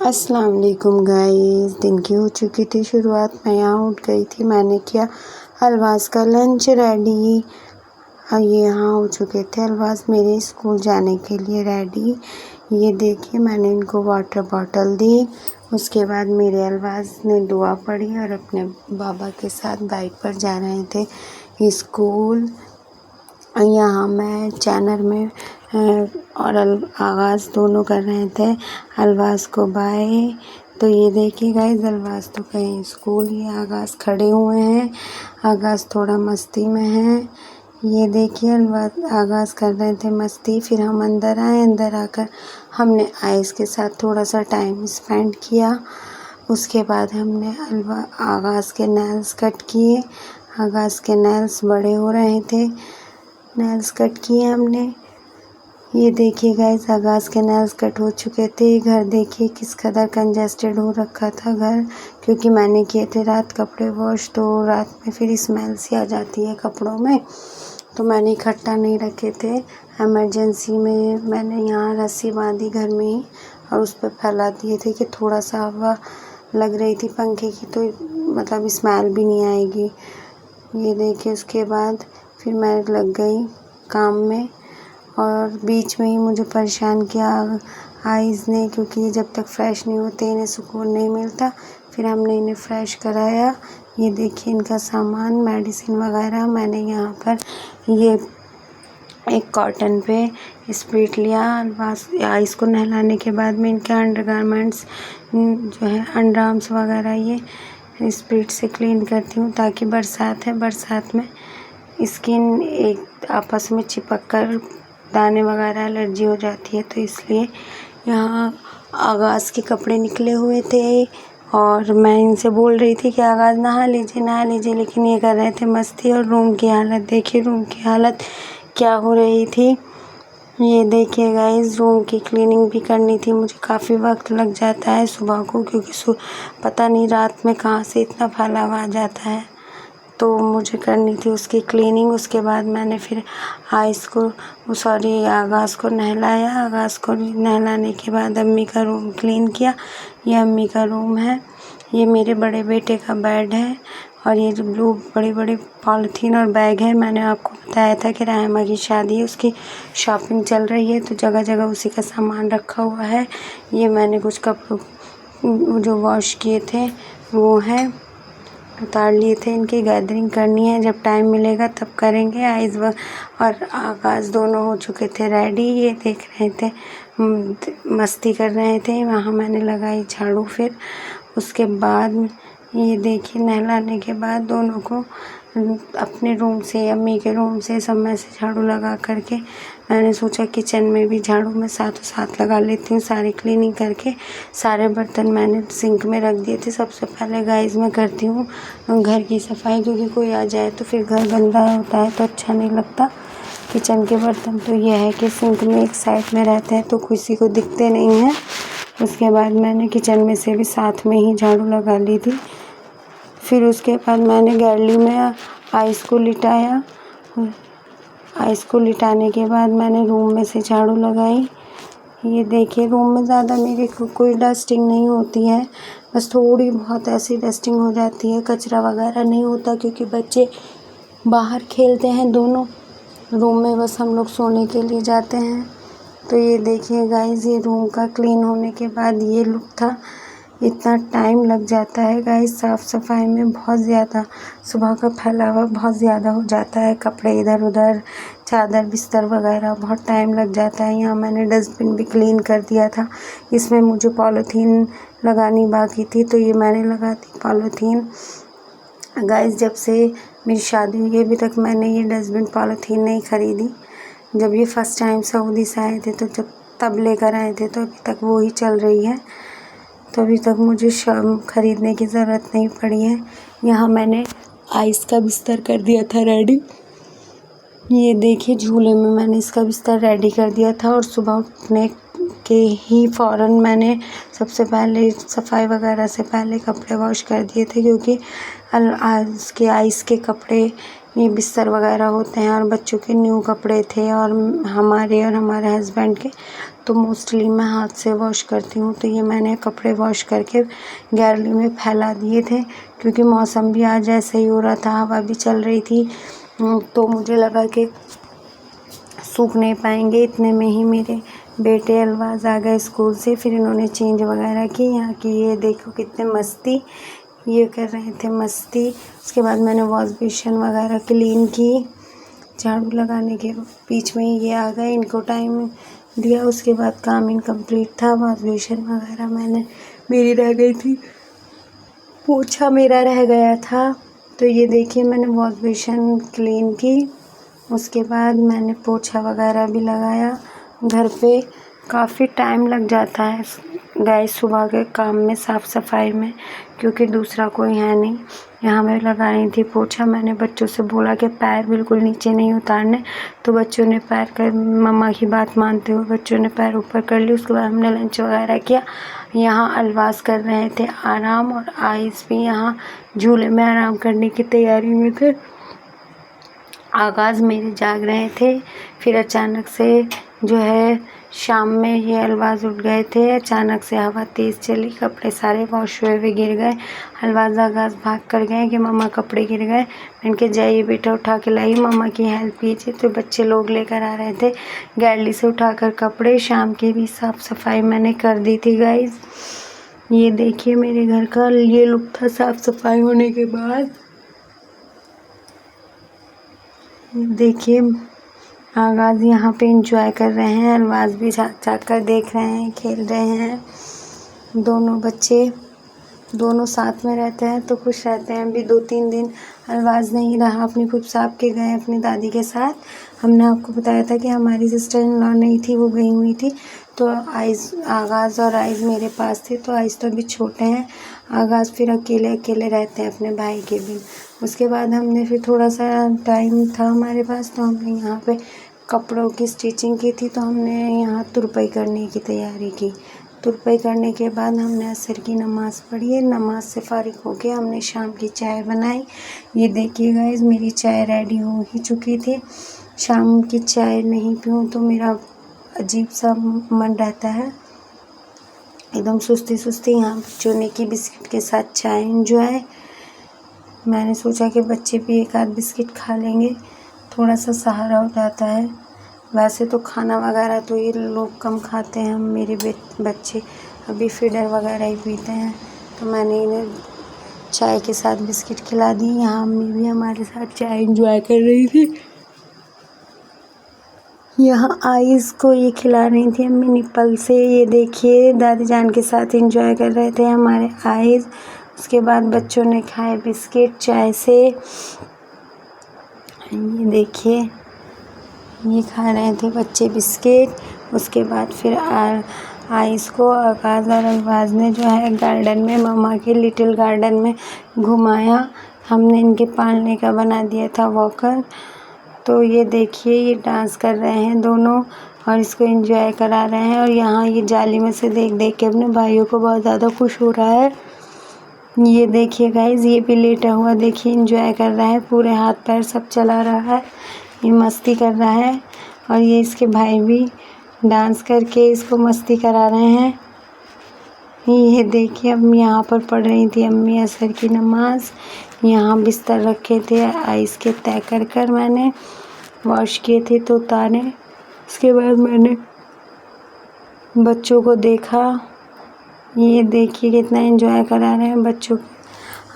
अस्सलाम वालेकुम गाइस। दिन की हो चुकी थी शुरुआत। मैं यहाँ उठ गई थी। मैंने किया अलवाज़ का लंच रेडी। ये यहाँ हो चुके थे अलवाज़ मेरे स्कूल जाने के लिए रेडी। ये देखिए मैंने इनको वाटर बॉटल दी। उसके बाद मेरे अलवाज़ ने दुआ पढ़ी और अपने बाबा के साथ बाइक पर जा रहे थे स्कूल। यहाँ मैं चैनल में और आगाज़ दोनों कर रहे थे अलवाज़ को बाय। तो ये देखिए गाइस, अलवाज़ तो कहीं स्कूल, ये आगाज़ खड़े हुए हैं। आगाज़ थोड़ा मस्ती में है। ये देखिए आगाज़ कर रहे थे मस्ती। फिर हम अंदर आए। अंदर आकर हमने आइस के साथ थोड़ा सा टाइम स्पेंड किया। उसके बाद हमने आगाज़ के नेल्स कट किए। आगाज़ के नेल्स बड़े हो रहे थे, नेल्स कट किए हमने। ये देखिए गाइस, आगाज़ के नेल्स कट हो चुके थे। घर देखिए किस कदर कंजेस्टेड हो रखा था घर, क्योंकि मैंने किए थे रात कपड़े वॉश। तो रात में फिर स्मेल सी आ जाती है कपड़ों में, तो मैंने इकट्ठा नहीं रखे थे। इमरजेंसी में मैंने यहाँ रस्सी बांधी घर में ही और उस पर फैला दिए थे कि थोड़ा सा हवा लग रही थी पंखे की, तो मतलब स्मेल भी नहीं आएगी। ये देखिए उसके बाद फिर मैं लग गई काम में, और बीच में ही मुझे परेशान किया आइज़ ने, क्योंकि ये जब तक फ्रेश नहीं होते इन्हें सुकून नहीं मिलता। फिर हमने इन्हें फ्रेश कराया। ये देखिए इनका सामान, मेडिसिन वगैरह। मैंने यहाँ पर ये एक कॉटन पे स्प्रिट लिया। बस आइज़ को नहलाने के बाद में इनके अंडरगारमेंट्स जो है, अंडरआर्म्स वगैरह, ये स्प्रिट से क्लीन करती हूँ, ताकि बरसात है, बरसात में स्किन एक आपस में चिपक कर दाने वगैरह एलर्जी हो जाती है। तो इसलिए यहाँ आगाज़ के कपड़े निकले हुए थे और मैं इनसे बोल रही थी कि आगाज़ नहा लीजिए, नहा लीजिए, लेकिन ये कर रहे थे मस्ती। और रूम की हालत देखिए, रूम की हालत क्या हो रही थी। ये देखिए गाइस, रूम की क्लीनिंग भी करनी थी। मुझे काफ़ी वक्त लग जाता है सुबह को, क्योंकि पता नहीं रात में कहाँ से इतना फैलाव आ जाता है, तो मुझे करनी थी उसकी क्लीनिंग। उसके बाद मैंने फिर आगाज़ को नहलाया। आगाज़ को नहलाने के बाद अम्मी का रूम क्लीन किया। ये अम्मी का रूम है। ये मेरे बड़े बेटे का बेड है, और ये जो ब्लू बड़ी बड़ी पॉलीथीन और बैग है, मैंने आपको बताया था कि रायमा की शादी है, उसकी शॉपिंग चल रही है, तो जगह जगह उसी का सामान रखा हुआ है। ये मैंने कुछ कपड़ों जो वॉश किए थे वो हैं, उतार लिए थे। इनकी गैदरिंग करनी है, जब टाइम मिलेगा तब करेंगे। आइज़ और आगाज़ दोनों हो चुके थे रेडी। ये देख रहे थे मस्ती कर रहे थे। वहाँ मैंने लगाई झाड़ू। फिर उसके बाद ये देखिए, नहलाने के बाद दोनों को अपने रूम से, अम्मी के रूम से सब में से झाड़ू लगा करके मैंने सोचा किचन में भी झाड़ू मैं साथों साथ लगा लेती हूँ। सारी क्लीनिंग करके सारे बर्तन मैंने सिंक में रख दिए थे। सबसे पहले गाइस मैं करती हूँ घर की सफाई, क्योंकि कोई आ जाए तो फिर घर गंदा होता है तो अच्छा नहीं लगता। किचन के बर्तन तो यह है कि सिंक में एक साइड में रहते हैं तो किसी को दिखते नहीं हैं। उसके बाद मैंने किचन में से भी साथ में ही झाड़ू लगा ली थी। फिर उसके बाद मैंने गैलरी में आइज़ को लिटाया। आइज़ को लिटाने के बाद मैंने रूम में से झाड़ू लगाई। ये देखिए, रूम में ज़्यादा मेरे को कोई डस्टिंग नहीं होती है, बस थोड़ी बहुत ऐसी डस्टिंग हो जाती है। कचरा वगैरह नहीं होता, क्योंकि बच्चे बाहर खेलते हैं दोनों। रूम में बस हम लोग सोने के लिए जाते हैं। तो ये देखिए गाइस, ये रूम का क्लीन होने के बाद ये लुक था। इतना टाइम लग जाता है गाइस साफ़ सफाई में, बहुत ज़्यादा। सुबह का फैलावा बहुत ज़्यादा हो जाता है, कपड़े इधर उधर, चादर बिस्तर वगैरह, बहुत टाइम लग जाता है। यहाँ मैंने डस्टबिन भी क्लीन कर दिया था। इसमें मुझे पॉलीथीन लगानी बाकी थी, तो ये मैंने लगा दी पॉलीथीन। गाइस जब से मेरी शादी हुई अभी तक मैंने ये डस्टबिन पॉलीथीन नहीं ख़रीदी। जब ये फ़र्स्ट टाइम सऊदी से आए थे तो तब लेकर आए थे, तो अभी तक वो ही चल रही है, तो अभी तक मुझे ख़रीदने की ज़रूरत नहीं पड़ी है। यहाँ मैंने आइस का बिस्तर कर दिया था रेडी। ये देखिए, झूले में मैंने इसका बिस्तर रेडी कर दिया था, और सुबह उठने के ही फ़ौरन मैंने सबसे पहले सफाई वगैरह से पहले कपड़े वॉश कर दिए थे, क्योंकि आइस के कपड़े, ये बिस्तर वगैरह होते हैं, और बच्चों के न्यू कपड़े थे, और हमारे हस्बैंड के, तो मोस्टली मैं हाथ से वॉश करती हूँ। तो ये मैंने कपड़े वॉश करके गैलरी में फैला दिए थे, क्योंकि मौसम भी आज ऐसे ही हो रहा था, हवा भी चल रही थी। तो मुझे लगा कि सूख नहीं पाएंगे। इतने में ही मेरे बेटे अलवाज़ आ गए स्कूल से। फिर इन्होंने चेंज वगैरह की। यहाँ की ये देखो कितने मस्ती ये कर रहे थे, मस्ती। उसके बाद मैंने वॉश बेसिन वगैरह क्लीन की। झाड़ू लगाने के बीच में ये आ गए, इनको टाइम दिया। उसके बाद काम इनकम्प्लीट था। वॉश बेसिन वगैरह मेरी रह गई थी, पोछा मेरा रह गया था। तो ये देखिए मैंने वॉश बेसिन क्लीन की। उसके बाद मैंने पोछा वगैरह भी लगाया। घर पे काफ़ी टाइम लग जाता है गाइस सुबह के काम में, साफ़ सफाई में, क्योंकि दूसरा कोई है नहीं। यहाँ मैं लगा रही थी पोछा। मैंने बच्चों से बोला कि पैर बिल्कुल नीचे नहीं उतारने, तो बच्चों ने पैर कर मम्मा की बात मानते हुए बच्चों ने पैर ऊपर कर ली। उसके बाद हमने लंच वगैरह किया। यहाँ अलवाज़ कर रहे थे आराम, और आइस भी यहाँ झूले में आराम करने की तैयारी में थे। आगाज़ मेरे जाग रहे थे। फिर अचानक से जो है शाम में ये अलवाज़ उठ गए थे। अचानक से हवा तेज़ चली, कपड़े सारे वॉश हुए हुए गिर गए। अलवाज़ आगाज़ भाग कर गए कि मम्मा कपड़े गिर गए। मैंने कहा जाइए बेटा उठा के लाइए, मम्मा की हेल्प कीजिए। तो बच्चे लोग लेकर आ रहे थे गैलरी से उठाकर कपड़े। शाम की भी साफ़ सफाई मैंने कर दी थी गाइस। ये देखिए मेरे घर का ये लुक था साफ़ सफाई होने के बाद। देखिए आगाज़ यहाँ पे एंजॉय कर रहे हैं, अलवाज़ भी झाँक कर देख रहे हैं, खेल रहे हैं। दोनों बच्चे दोनों साथ में रहते हैं तो खुश रहते हैं। अभी 2-3 दिन अलवाज़ नहीं रहा, अपनी फूफी साहब के गए अपनी दादी के साथ। हमने आपको बताया था कि हमारी सिस्टर इन लॉ नहीं थी, वो गई हुई थी। तो आगाज़ और आइज़ मेरे पास थे। तो आइज़ तो अभी छोटे हैं, आगाज़ फिर अकेले अकेले रहते हैं अपने भाई के बिन। उसके बाद हमने फिर थोड़ा सा टाइम था हमारे पास, तो हमने यहाँ पे कपड़ों की स्टिचिंग की थी। तो हमने यहाँ तुरपाई करने की तैयारी की। तुरपाई करने के बाद हमने असर की नमाज़ पढ़ी। नमाज से फ़ारिग होके हमने शाम की चाय बनाई। ये देखिए गाइस मेरी चाय रेडी हो ही चुकी थी। शाम की चाय नहीं पीऊँ तो मेरा अजीब सा मन रहता है, एकदम सुस्ती सुस्ती। यहाँ बच्चों ने की बिस्किट के साथ चाय एंजॉय। मैंने सोचा कि बच्चे भी एक आध बिस्किट खा लेंगे, थोड़ा सा सहारा हो जाता है। वैसे तो खाना वगैरह तो ये लोग कम खाते हैं, मेरे बच्चे अभी फीडर वगैरह ही पीते हैं। तो मैंने इन्हें चाय के साथ बिस्किट खिला दी। यहाँ अम्मी भी हमारे साथ चाय एंजॉय कर रही थी। यहाँ आइज़ को ये खिला रही थी अम्मी निप्पल से। ये देखिए दादी जान के साथ एंजॉय कर रहे थे हमारे आइज़। उसके बाद बच्चों ने खाए बिस्किट चाय से। ये देखिए ये खा रहे थे बच्चे बिस्किट। उसके बाद फिर आइज़ को आगाज़ और अलवाज़ ने जो है गार्डन में, मम्मा के लिटिल गार्डन में घुमाया। हमने इनके पालने का बना दिया था वॉकर। तो ये देखिए ये डांस कर रहे हैं दोनों और इसको एंजॉय करा रहे हैं। और यहाँ ये जाली में से देख देख के अपने भाइयों को बहुत ज़्यादा खुश हो रहा है। ये देखिए गाइज़ ये भी लेटा हुआ देखिए एंजॉय कर रहा है, पूरे हाथ पैर सब चला रहा है, ये मस्ती कर रहा है। और ये इसके भाई भी डांस करके इसको मस्ती करा रहे हैं। ये देखिए अब यहाँ पर पढ़ रही थी अम्मी असर की नमाज़। यहाँ बिस्तर रखे थे आइस के तय कर कर मैंने वॉश किए थे तो उतारे। उसके बाद मैंने बच्चों को देखा। ये देखिए कितना एंजॉय करा रहे हैं बच्चों।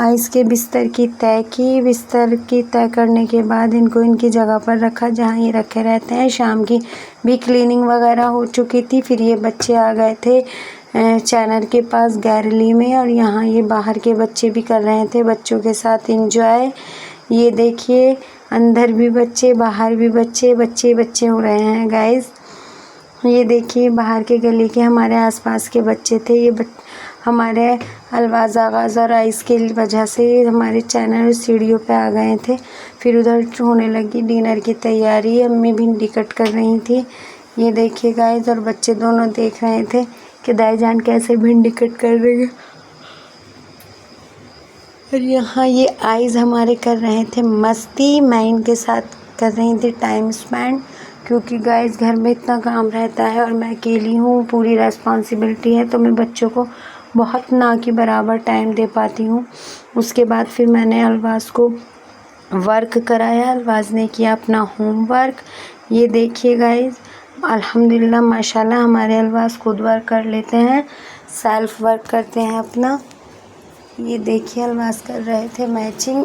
आइस के बिस्तर की तय की। बिस्तर की तय करने के बाद इनको इनकी जगह पर रखा जहाँ ये रखे रहते हैं। शाम की भी क्लीनिंग वगैरह हो चुकी थी। फिर ये बच्चे आ गए थे चैनल के पास गैलरी में, और यहाँ ये बाहर के बच्चे भी कर रहे थे बच्चों के साथ एंजॉय। ये देखिए अंदर भी बच्चे बाहर भी बच्चे बच्चे बच्चे हो रहे हैं गाइस। ये देखिए बाहर के गली के हमारे आसपास के बच्चे थे। ये हमारे अलवाज़ आगाज़ और आइस की वजह से हमारे चैनल सीढ़ियों पे आ गए थे। फिर उधर होने लगी डिनर की तैयारी। अम्मी भिंडी कट कर रही थी। ये देखिए गाइस और बच्चे दोनों देख रहे थे कि दाई जान कैसे भिंडी कट कर रही है। और यहाँ ये आइज़ हमारे कर रहे थे मस्ती। मैं इनके साथ कर रही थी टाइम स्पेंड, क्योंकि गाइस घर में इतना काम रहता है और मैं अकेली हूँ, पूरी रिस्पॉन्सिबिलिटी है, तो मैं बच्चों को बहुत ना के बराबर टाइम दे पाती हूँ। उसके बाद फिर मैंने अलवाज़ को वर्क कराया, अलवाज़ ने किया अपना होमवर्क। ये देखिए गाइस, अल्हम्दुलिल्लाह माशाल्लाह हमारे अलवाज़ खुद वर्क कर लेते हैं, सेल्फ वर्क करते हैं अपना। ये देखिए अलवाज़ कर रहे थे मैचिंग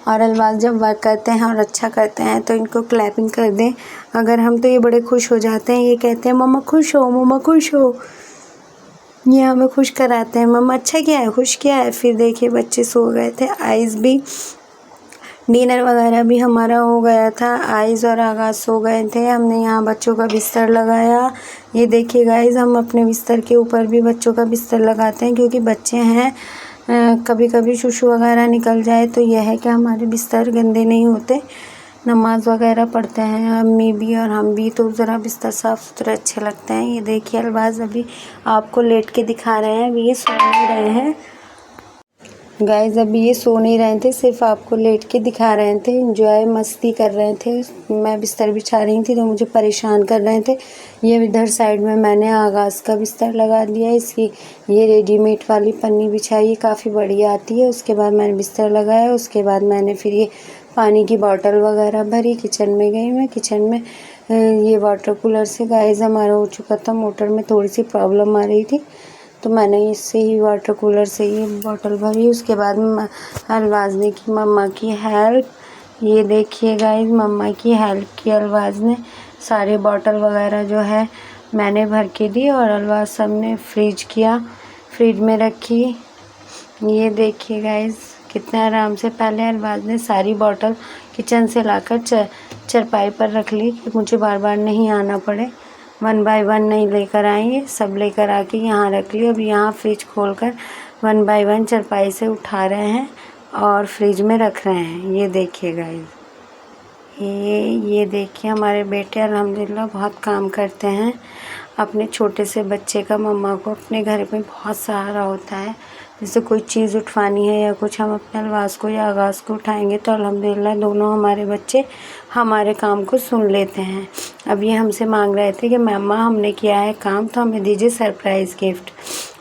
और अलवाज़ जब वर्क करते हैं और अच्छा करते हैं तो इनको क्लैपिंग कर दें अगर हम, तो ये बड़े खुश हो जाते हैं। ये कहते हैं मम्मा खुश हो, मम्मा खुश हो। ये हमें खुश कराते हैं, मम्मा अच्छा किया है, खुश किया है। फिर देखिए बच्चे सो गए थे, आइज़ भी, डिनर वगैरह भी हमारा हो गया था। आइज़ और आगाज़ सो गए थे। हमने यहाँ बच्चों का बिस्तर लगाया। ये देखिए गाइज़, हम अपने बिस्तर के ऊपर भी बच्चों का बिस्तर लगाते हैं, क्योंकि बच्चे हैं, कभी कभी शुशु वगैरह निकल जाए तो यह है कि हमारे बिस्तर गंदे नहीं होते। नमाज वगैरह पढ़ते हैं अम्मी भी और हम भी, तो ज़रा बिस्तर साफ़ सुथरे अच्छे लगते हैं। ये देखिए अलवाज़ अभी आपको लेट के दिखा रहे हैं, अभी ये सो नहीं रहे हैं गाइज़, अभी ये सो नहीं रहे थे, सिर्फ आपको लेट के दिखा रहे थे। एंजॉय मस्ती कर रहे थे, मैं बिस्तर बिछा रही थी तो मुझे परेशान कर रहे थे। ये इधर साइड में मैंने आगाज़ का बिस्तर लगा दिया, इसकी ये रेडीमेड वाली पन्नी बिछाई, काफ़ी बढ़िया आती है। उसके बाद मैंने बिस्तर लगाया, उसके बाद मैंने फिर ये पानी की बॉटल वगैरह भरी, किचन में गई मैं। किचन में ये वाटर कूलर से गाइज़ हमारा हो चुका था, मोटर में थोड़ी सी प्रॉब्लम आ रही थी, तो मैंने इससे ही वाटर कूलर से ही बॉटल भरी। उसके बाद अलवाज़ ने की मम्मा की हेल्प। ये देखिए गाइस, मम्मा की हेल्प की अलवाज़ ने, सारे बॉटल वगैरह जो है मैंने भर के दी और अलवाज़ सब ने फ्रिज किया, फ्रिज में रखी। ये देखिए गाइस, कितने आराम से पहले अलवाज़ ने सारी बॉटल किचन से लाकर चरपाई पर रख ली कि मुझे बार बार नहीं आना पड़े। 1 बाय 1 नहीं लेकर आएंगे, सब लेकर आके यहाँ रख ली। अब यहाँ फ्रिज खोलकर 1 बाय 1 चरपाई से उठा रहे हैं और फ्रिज में रख रहे हैं। ये देखिए गाइस, ये देखिए हमारे बेटे अल्हम्दुलिल्लाह बहुत काम करते हैं। अपने छोटे से बच्चे का मम्मा को अपने घर में बहुत सहारा होता है। जैसे कोई चीज़ उठवानी है या कुछ, हम अपने अलवाज़ को या आगाज़ को उठाएंगे तो अल्हम्दुलिल्लाह दोनों हमारे बच्चे हमारे काम को सुन लेते हैं। अब ये हमसे मांग रहे थे कि मम्मा हमने किया है काम तो हमें दीजिए सरप्राइज़ गिफ्ट।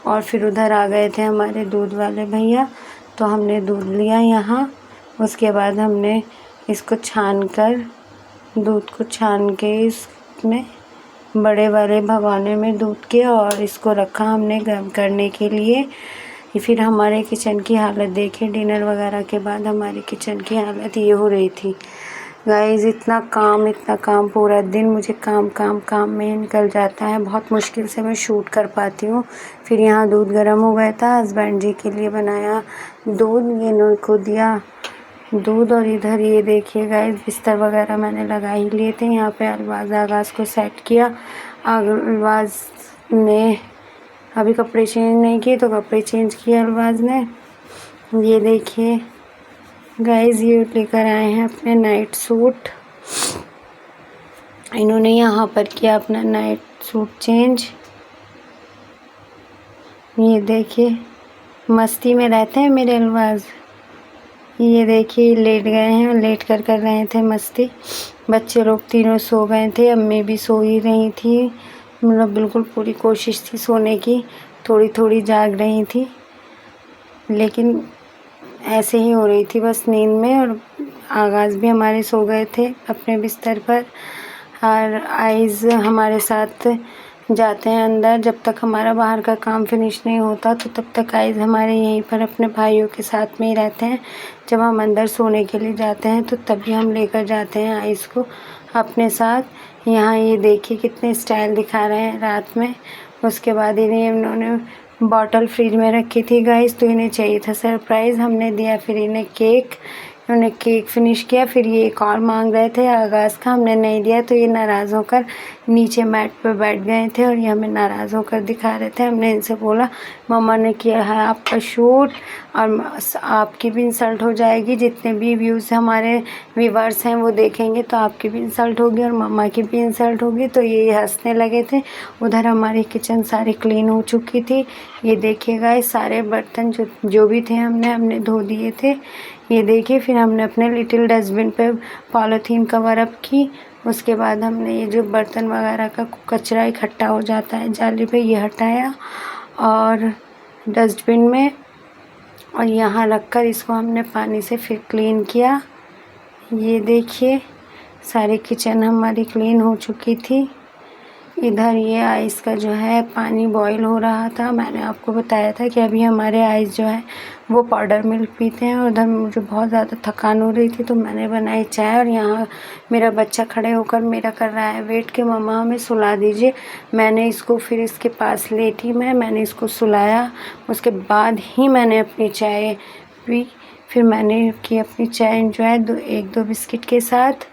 और फिर उधर आ गए थे हमारे दूध वाले भैया, तो हमने दूध लिया यहाँ। उसके बाद हमने इसको छान कर, दूध को छान के इसमें बड़े वाले भगोने में दूध के और इसको रखा हमने गर्म करने के लिए। फिर हमारे किचन की हालत देखिए, डिनर वगैरह के बाद हमारी किचन की हालत ये हो रही थी गाइस। इतना काम, पूरा दिन मुझे काम में निकल जाता है। बहुत मुश्किल से मैं शूट कर पाती हूँ। फिर यहाँ दूध गर्म हो गया था, हस्बैंड जी के लिए बनाया दूध, ये नूर को दिया दूध। और इधर ये देखिए गाइस, बिस्तर वगैरह मैंने लगा ही लिए थे। यहाँ पे अलवाज़ आगाज़ को सेट किया। अलवाज़ ने अभी कपड़े चेंज नहीं किए तो कपड़े चेंज किए अलवाज़ ने। ये देखिए गाइस, ये लेकर आए हैं अपने नाइट सूट। इन्होंने यहाँ पर किया अपना नाइट सूट चेंज। ये देखिए मस्ती में रहते हैं मेरे अलवाज़। ये देखिए लेट गए हैं, लेट कर रहे थे मस्ती। बच्चे लोग तीनों सो गए थे, अम्मी भी सो ही रही थी। मतलब बिल्कुल पूरी कोशिश थी सोने की, थोड़ी थोड़ी जाग रही थी, लेकिन ऐसे ही हो रही थी बस नींद में। और आगाज़ भी हमारे सो गए थे अपने बिस्तर पर। और आइज़ हमारे साथ जाते हैं अंदर, जब तक हमारा बाहर का काम फिनिश नहीं होता तो तब तक आइज़ हमारे यहीं पर अपने भाइयों के साथ में ही रहते हैं। जब हम अंदर सोने के लिए जाते हैं तो तभी हम लेकर जाते हैं आइज़ को अपने साथ। यहाँ ये देखिए कितने स्टाइल दिखा रहे हैं रात में। उसके बाद इन्होंने बॉटल फ्रिज में रखी थी गाइस, तो इन्हें चाहिए था सरप्राइज़, हमने दिया फिर इन्हें केक। उन्होंने केक फिनिश किया। फिर ये एक और मांग रहे थे आगाज़ का, हमने नहीं दिया तो ये नाराज़ होकर नीचे मैट पे बैठ गए थे और ये हमें नाराज़ होकर दिखा रहे थे। हमने इनसे बोला मम्मा ने किया है आपका शूट और आपकी भी इंसल्ट हो जाएगी, जितने भी व्यूज़ हमारे व्यूवर्स हैं वो देखेंगे तो आपकी भी इंसल्ट होगी और मम्मा की भी इंसल्ट होगी। तो ये हंसने लगे थे। उधर हमारी किचन सारी क्लीन हो चुकी थी। ये देखिएगा, ये सारे बर्तन जो भी थे हमने धो दिए थे। ये देखिए, फिर हमने अपने लिटिल डस्टबिन पे पॉलीथीन कवर अप की। उसके बाद हमने ये जो बर्तन वगैरह का कचरा इकट्ठा हो जाता है जाली पे, ये हटाया और डस्टबिन में, और यहाँ रखकर इसको हमने पानी से फिर क्लीन किया। ये देखिए, सारी किचन हमारी क्लीन हो चुकी थी। इधर ये आइस का जो है पानी बॉईल हो रहा था। मैंने आपको बताया था कि अभी हमारे आइस जो है वो पाउडर मिल्क पीते हैं। और उधर मुझे बहुत ज़्यादा थकान हो रही थी तो मैंने बनाई चाय। और यहाँ मेरा बच्चा खड़े होकर मेरा कर रहा है वेट कि मम्मा हमें सुला दीजिए। मैंने इसको फिर इसके पास लेटी मैंने इसको सुलाया। उसके बाद ही मैंने अपनी चाय पी। फिर मैंने की अपनी चाय एंजॉय एक दो बिस्किट के साथ,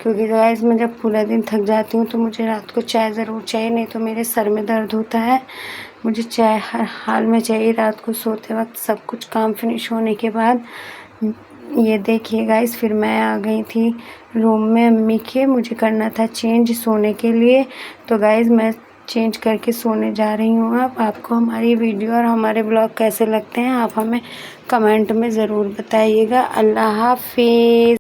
क्योंकि गाइस मैं जब पूरा दिन थक जाती हूँ तो मुझे रात को चाय ज़रूर चाहिए, नहीं तो मेरे सर में दर्द होता है। मुझे चाय हर हाल में चाहिए रात को सोते वक्त, सब कुछ काम फिनिश होने के बाद। ये देखिए गाइस, फिर मैं आ गई थी रूम में अम्मी के। मुझे करना था चेंज सोने के लिए, तो गाइस मैं चेंज करके सोने जा रही हूँ। आपको हमारी वीडियो और हमारे ब्लॉग कैसे लगते हैं आप हमें कमेंट में ज़रूर बताइएगा। अल्लाह हाफिज़।